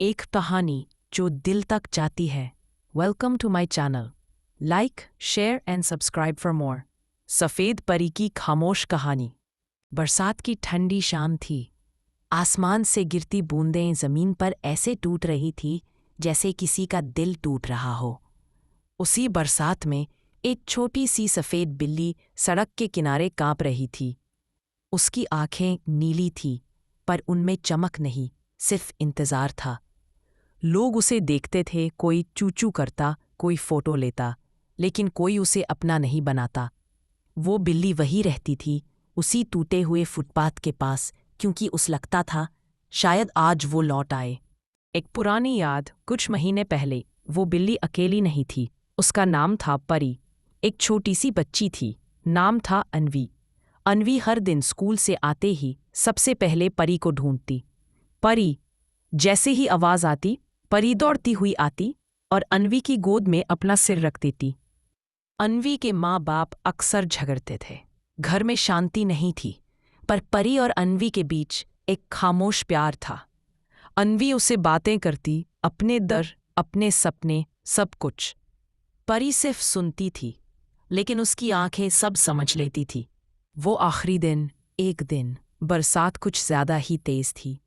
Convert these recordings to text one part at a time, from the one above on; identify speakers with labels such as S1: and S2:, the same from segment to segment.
S1: एक कहानी जो दिल तक जाती है। Welcome to my channel. Like, share and subscribe for more. सफ़ेद परी की खामोश कहानी। बरसात की ठंडी शाम थी। आसमान से गिरती बूंदें ज़मीन पर ऐसे टूट रही थी जैसे किसी का दिल टूट रहा हो। उसी बरसात में एक छोटी सी सफ़ेद बिल्ली सड़क के किनारे काँप रही थी। उसकी आंखें नीली थीं, पर उनमें चमक नहीं, सिर्फ इंतज़ार था। लोग उसे देखते थे, कोई चूचू करता, कोई फोटो लेता, लेकिन कोई उसे अपना नहीं बनाता। वो बिल्ली वही रहती थी, उसी टूटे हुए फुटपाथ के पास, क्योंकि उस लगता था शायद आज वो लौट आए। एक पुरानी याद। कुछ महीने पहले वो बिल्ली अकेली नहीं थी। उसका नाम था परी। एक छोटी सी बच्ची थी, नाम था अन्वी। अन्वी हर दिन स्कूल से आते ही सबसे पहले परी को ढूंढती। परी, जैसे ही आवाज आती, परी दौड़ती हुई आती और अन्वी की गोद में अपना सिर रख देती। अन्वी के माँ बाप अक्सर झगड़ते थे। घर में शांति नहीं थी, पर परी और अन्वी के बीच एक खामोश प्यार था। अन्वी उससे बातें करती, अपने डर, अपने सपने, सब कुछ। परी सिर्फ सुनती थी, लेकिन उसकी आंखें सब समझ लेती थी। वो आखिरी दिन, एक दिन बरसात कुछ ज्यादा ही तेज थी।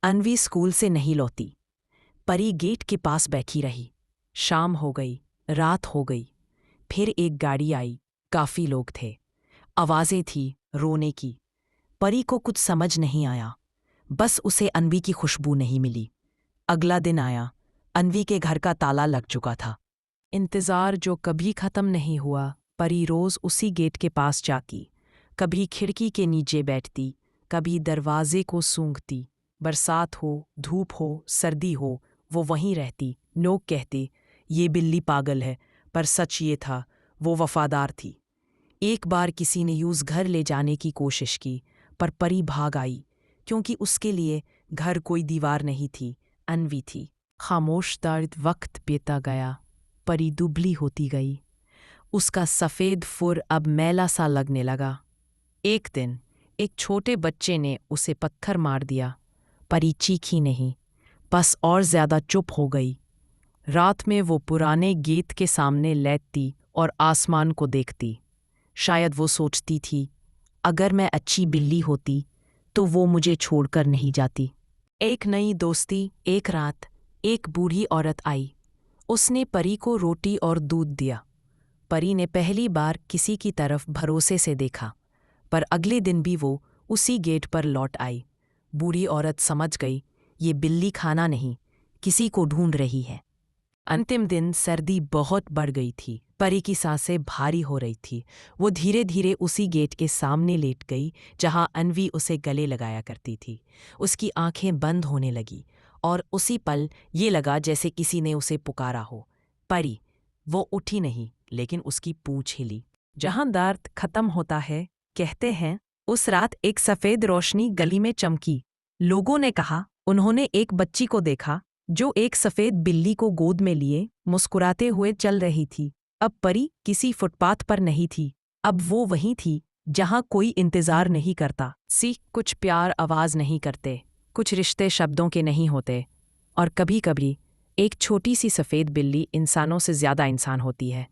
S1: अन्वी स्कूल से नहीं लौटी। परी गेट के पास बैठी रही। शाम हो गई, रात हो गई। फिर एक गाड़ी आई। काफी लोग थे, आवाजें थी रोने की। परी को कुछ समझ नहीं आया, बस उसे अन्वी की खुशबू नहीं मिली। अगला दिन आया। अन्वी के घर का ताला लग चुका था। इंतजार जो कभी खत्म नहीं हुआ। परी रोज उसी गेट के पास जाती, कभी खिड़की के नीचे बैठती, कभी दरवाजे को सूंघती। बरसात हो, धूप हो, सर्दी हो, वो वहीं रहती। लोग कहते ये बिल्ली पागल है, पर सच ये था, वो वफादार थी। एक बार किसी ने यूं घर ले जाने की कोशिश की, पर परी भाग आई, क्योंकि उसके लिए घर कोई दीवार नहीं थी, अन्वी थी। खामोश दर्द वक्त बीता गया। परी दुबली होती गई। उसका सफ़ेद फुर अब मैला सा लगने लगा। एक दिन एक छोटे बच्चे ने उसे पत्थर मार दिया। परी चीखी नहीं, बस और ज्यादा चुप हो गई। रात में वो पुराने गेट के सामने लेटती और आसमान को देखती। शायद वो सोचती थी, अगर मैं अच्छी बिल्ली होती तो वो मुझे छोड़कर नहीं जाती। एक नई दोस्ती। एक रात एक बूढ़ी औरत आई। उसने परी को रोटी और दूध दिया। परी ने पहली बार किसी की तरफ भरोसे से देखा, पर अगले दिन भी वो उसी गेट पर लौट आई। बूढ़ी औरत समझ गई, ये बिल्ली खाना नहीं, किसी को ढूंढ रही है। अंतिम दिन सर्दी बहुत बढ़ गई थी। परी की सांसें भारी हो रही थी। वो धीरे धीरे उसी गेट के सामने लेट गई जहां अन्वी उसे गले लगाया करती थी। उसकी आंखें बंद होने लगी और उसी पल ये लगा जैसे किसी ने उसे पुकारा हो। परी। वो उठी नहीं, लेकिन उसकी पूंछ हिली। जहां दर्द खत्म होता है, कहते हैं, उस रात एक सफेद रोशनी गली में चमकी। लोगों ने कहा उन्होंने एक बच्ची को देखा जो एक सफेद बिल्ली को गोद में लिए मुस्कुराते हुए चल रही थी। अब परी किसी फुटपाथ पर नहीं थी, अब वो वहीं थी जहां कोई इंतजार नहीं करता। कुछ प्यार आवाज नहीं करते, कुछ रिश्ते शब्दों के नहीं होते, और कभी कभी एक छोटी सी सफेद बिल्ली इंसानों से ज्यादा इंसान होती है।